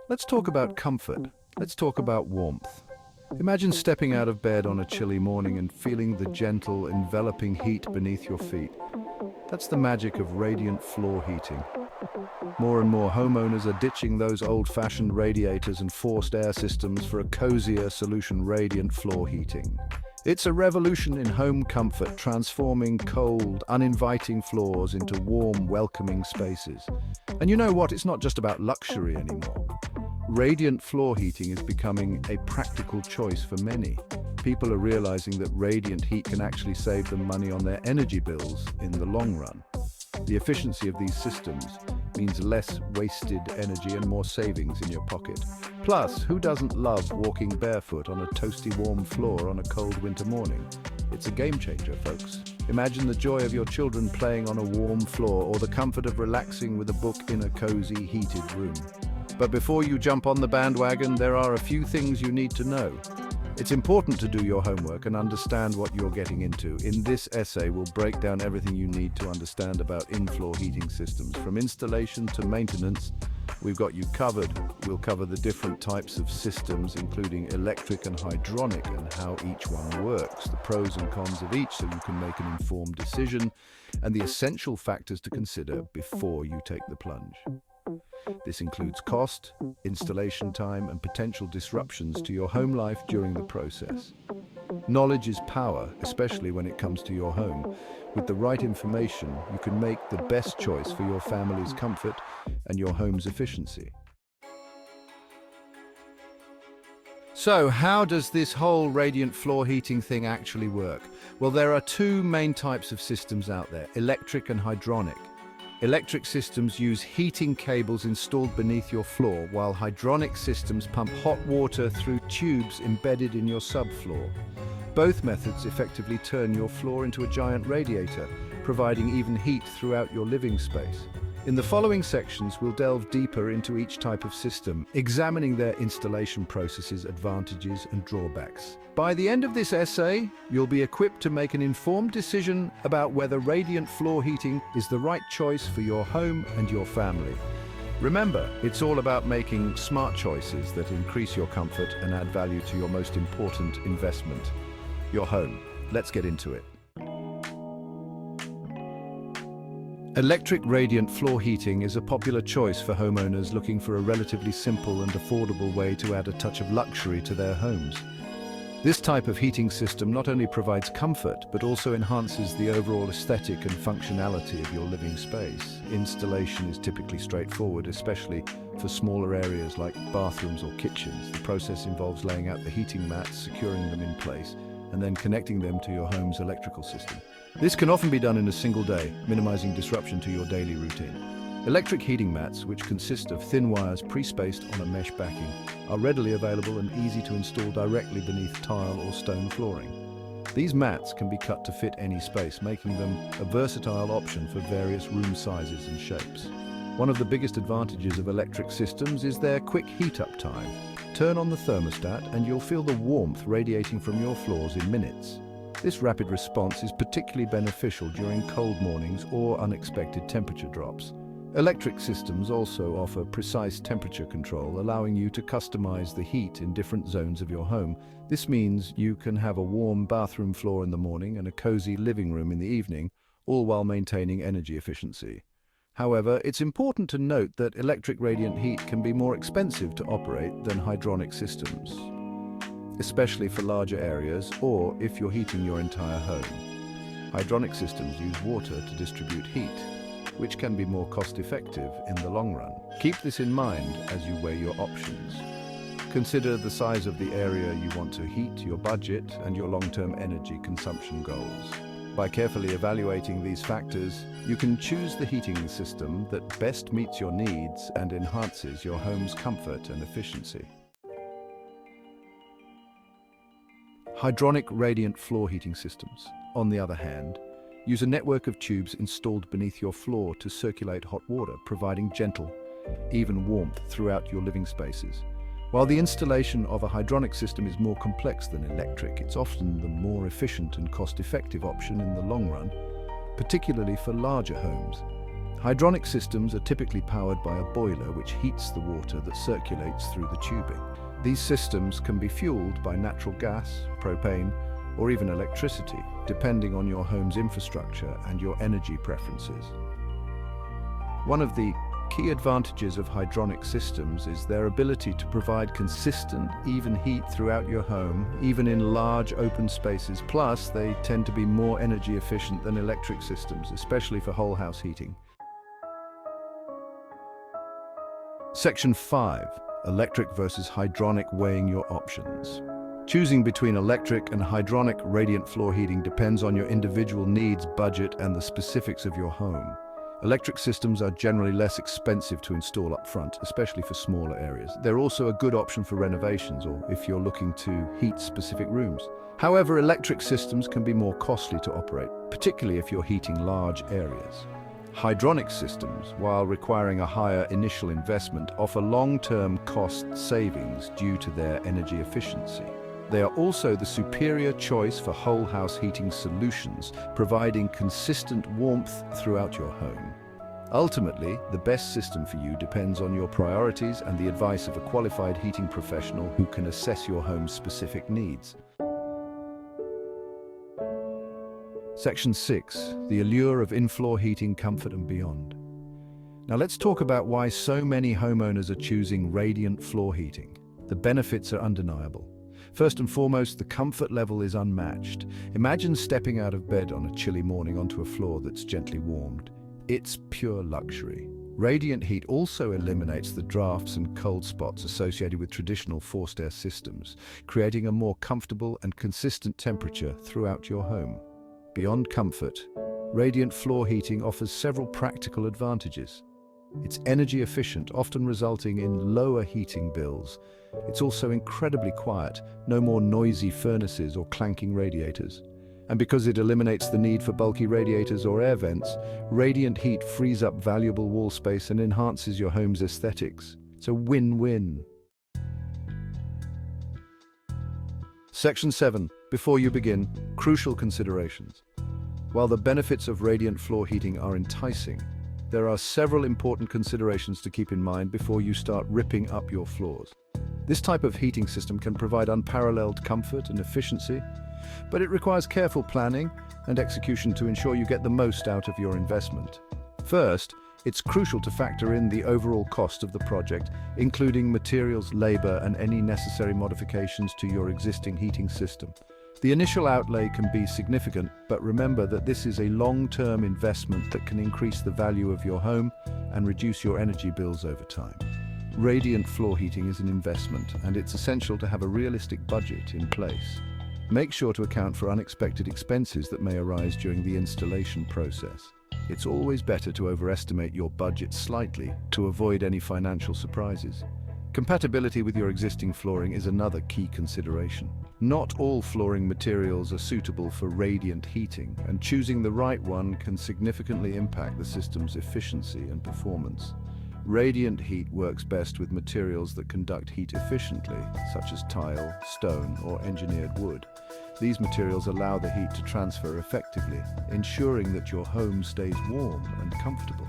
Let's talk about comfort. Let's talk about warmth. Imagine stepping out of bed on a chilly morning and feeling the gentle, enveloping heat beneath your feet. That's the magic of radiant floor heating. More and more homeowners are ditching those old-fashioned radiators and forced air systems for a cozier solution: radiant floor heating. It's a revolution in home comfort, transforming cold, uninviting floors into warm, welcoming spaces. And you know what? It's not just about luxury anymore. Radiant floor heating is becoming a practical choice for many. People are realizing that radiant heat can actually save them money on their energy bills in the long run. The efficiency of these systems means less wasted energy and more savings in your pocket. Plus, who doesn't love walking barefoot on a toasty warm floor on a cold winter morning? It's a game changer, folks. Imagine the joy of your children playing on a warm floor, or the comfort of relaxing with a book in a cozy, heated room. But before you jump on the bandwagon, there are a few things you need to know. It's important to do your homework and understand what you're getting into. In this essay, we'll break down everything you need to understand about in-floor heating systems. From installation to maintenance, we've got you covered. We'll cover the different types of systems, including electric and hydronic, and how each one works, the pros and cons of each, so you can make an informed decision, and the essential factors to consider before you take the plunge. This includes cost, installation time, and potential disruptions to your home life during the process. Knowledge is power, especially when it comes to your home. With the right information, you can make the best choice for your family's comfort and your home's efficiency. So, how does this whole radiant floor heating thing actually work? Well, there are two main types of systems out there: electric and hydronic. Electric systems use heating cables installed beneath your floor, while hydronic systems pump hot water through tubes embedded in your subfloor. Both methods effectively turn your floor into a giant radiator, providing even heat throughout your living space. In the following sections, we'll delve deeper into each type of system, examining their installation processes, advantages, and drawbacks. By the end of this essay, you'll be equipped to make an informed decision about whether radiant floor heating is the right choice for your home and your family. Remember, it's all about making smart choices that increase your comfort and add value to your most important investment, your home. Let's get into it. Electric radiant floor heating is a popular choice for homeowners looking for a relatively simple and affordable way to add a touch of luxury to their homes. This type of heating system not only provides comfort, but also enhances the overall aesthetic and functionality of your living space. Installation is typically straightforward, especially for smaller areas like bathrooms or kitchens. The process involves laying out the heating mats, securing them in place, and then connecting them to your home's electrical system. This can often be done in a single day, minimizing disruption to your daily routine. Electric heating mats, which consist of thin wires pre-spaced on a mesh backing, are readily available and easy to install directly beneath tile or stone flooring. These mats can be cut to fit any space, making them a versatile option for various room sizes and shapes. One of the biggest advantages of electric systems is their quick heat-up time. Turn on the thermostat and you'll feel the warmth radiating from your floors in minutes. This rapid response is particularly beneficial during cold mornings or unexpected temperature drops. Electric systems also offer precise temperature control, allowing you to customize the heat in different zones of your home. This means you can have a warm bathroom floor in the morning and a cozy living room in the evening, all while maintaining energy efficiency. However, it's important to note that electric radiant heat can be more expensive to operate than hydronic systems, especially for larger areas or if you're heating your entire home. Hydronic systems use water to distribute heat, which can be more cost-effective in the long run. Keep this in mind as you weigh your options. Consider the size of the area you want to heat, your budget, and your long-term energy consumption goals. By carefully evaluating these factors, you can choose the heating system that best meets your needs and enhances your home's comfort and efficiency. Hydronic radiant floor heating systems, on the other hand, use a network of tubes installed beneath your floor to circulate hot water, providing gentle, even warmth throughout your living spaces. While the installation of a hydronic system is more complex than electric, it's often the more efficient and cost-effective option in the long run, particularly for larger homes. Hydronic systems are typically powered by a boiler which heats the water that circulates through the tubing. These systems can be fueled by natural gas, propane, or even electricity, depending on your home's infrastructure and your energy preferences. One of the key advantages of hydronic systems is their ability to provide consistent, even heat throughout your home, even in large open spaces. Plus, they tend to be more energy efficient than electric systems, especially for whole house heating. Section 5. Electric versus hydronic, weighing your options. Choosing between electric and hydronic radiant floor heating depends on your individual needs, budget, and the specifics of your home. Electric systems are generally less expensive to install up front, especially for smaller areas. They're also a good option for renovations or if you're looking to heat specific rooms. However, electric systems can be more costly to operate, particularly if you're heating large areas. Hydronic systems, while requiring a higher initial investment, offer long-term cost savings due to their energy efficiency. They are also the superior choice for whole house heating solutions, providing consistent warmth throughout your home. Ultimately, the best system for you depends on your priorities and the advice of a qualified heating professional who can assess your home's specific needs. Section 6. The allure of in-floor heating, comfort and beyond. Now let's talk about why so many homeowners are choosing radiant floor heating. The benefits are undeniable. First and foremost, the comfort level is unmatched. Imagine stepping out of bed on a chilly morning onto a floor that's gently warmed. It's pure luxury. Radiant heat also eliminates the drafts and cold spots associated with traditional forced air systems, creating a more comfortable and consistent temperature throughout your home. Beyond comfort, radiant floor heating offers several practical advantages. It's energy efficient, often resulting in lower heating bills. It's also incredibly quiet, no more noisy furnaces or clanking radiators. And because it eliminates the need for bulky radiators or air vents, radiant heat frees up valuable wall space and enhances your home's aesthetics. It's a win-win. Section 7. Before you begin, crucial considerations. While the benefits of radiant floor heating are enticing, there are several important considerations to keep in mind before you start ripping up your floors. This type of heating system can provide unparalleled comfort and efficiency, but it requires careful planning and execution to ensure you get the most out of your investment. First, it's crucial to factor in the overall cost of the project, including materials, labor, and any necessary modifications to your existing heating system. The initial outlay can be significant, but remember that this is a long-term investment that can increase the value of your home and reduce your energy bills over time. Radiant floor heating is an investment, and it's essential to have a realistic budget in place. Make sure to account for unexpected expenses that may arise during the installation process. It's always better to overestimate your budget slightly to avoid any financial surprises. Compatibility with your existing flooring is another key consideration. Not all flooring materials are suitable for radiant heating, and choosing the right one can significantly impact the system's efficiency and performance. Radiant heat works best with materials that conduct heat efficiently, such as tile, stone, or engineered wood. These materials allow the heat to transfer effectively, ensuring that your home stays warm and comfortable.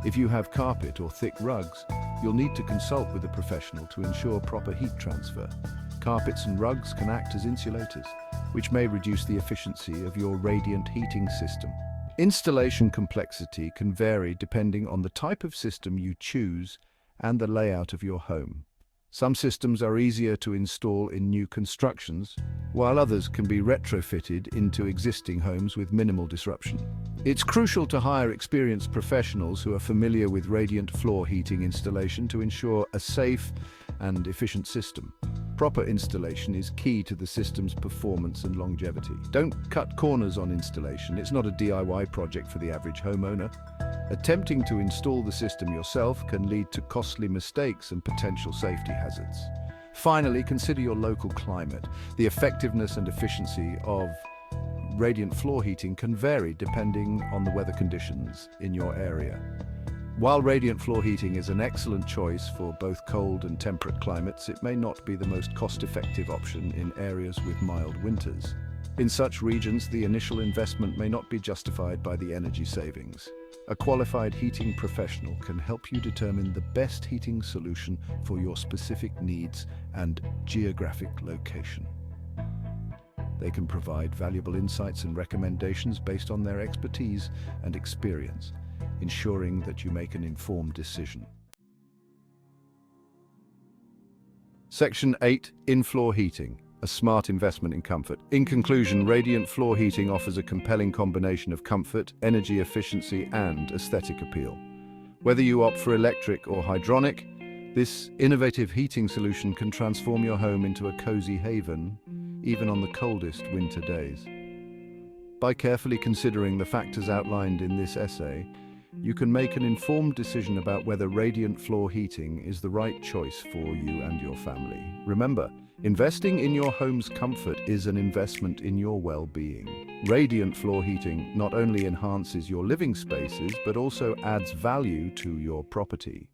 If you have carpet or thick rugs, you'll need to consult with a professional to ensure proper heat transfer. Carpets and rugs can act as insulators, which may reduce the efficiency of your radiant heating system. Installation complexity can vary depending on the type of system you choose and the layout of your home. Some systems are easier to install in new constructions, while others can be retrofitted into existing homes with minimal disruption. It's crucial to hire experienced professionals who are familiar with radiant floor heating installation to ensure a safe and efficient system. Proper installation is key to the system's performance and longevity. Don't cut corners on installation. It's not a DIY project for the average homeowner. Attempting to install the system yourself can lead to costly mistakes and potential safety hazards. Finally, consider your local climate. The effectiveness and efficiency of radiant floor heating can vary depending on the weather conditions in your area. While radiant floor heating is an excellent choice for both cold and temperate climates, it may not be the most cost-effective option in areas with mild winters. In such regions, the initial investment may not be justified by the energy savings. A qualified heating professional can help you determine the best heating solution for your specific needs and geographic location. They can provide valuable insights and recommendations based on their expertise and experience, ensuring that you make an informed decision. Section 8. In-floor heating, a smart investment in comfort. In conclusion, radiant floor heating offers a compelling combination of comfort, energy efficiency, and aesthetic appeal. Whether you opt for electric or hydronic, this innovative heating solution can transform your home into a cozy haven, even on the coldest winter days. By carefully considering the factors outlined in this essay, you can make an informed decision about whether radiant floor heating is the right choice for you and your family. Remember, investing in your home's comfort is an investment in your well-being. Radiant floor heating not only enhances your living spaces, but also adds value to your property.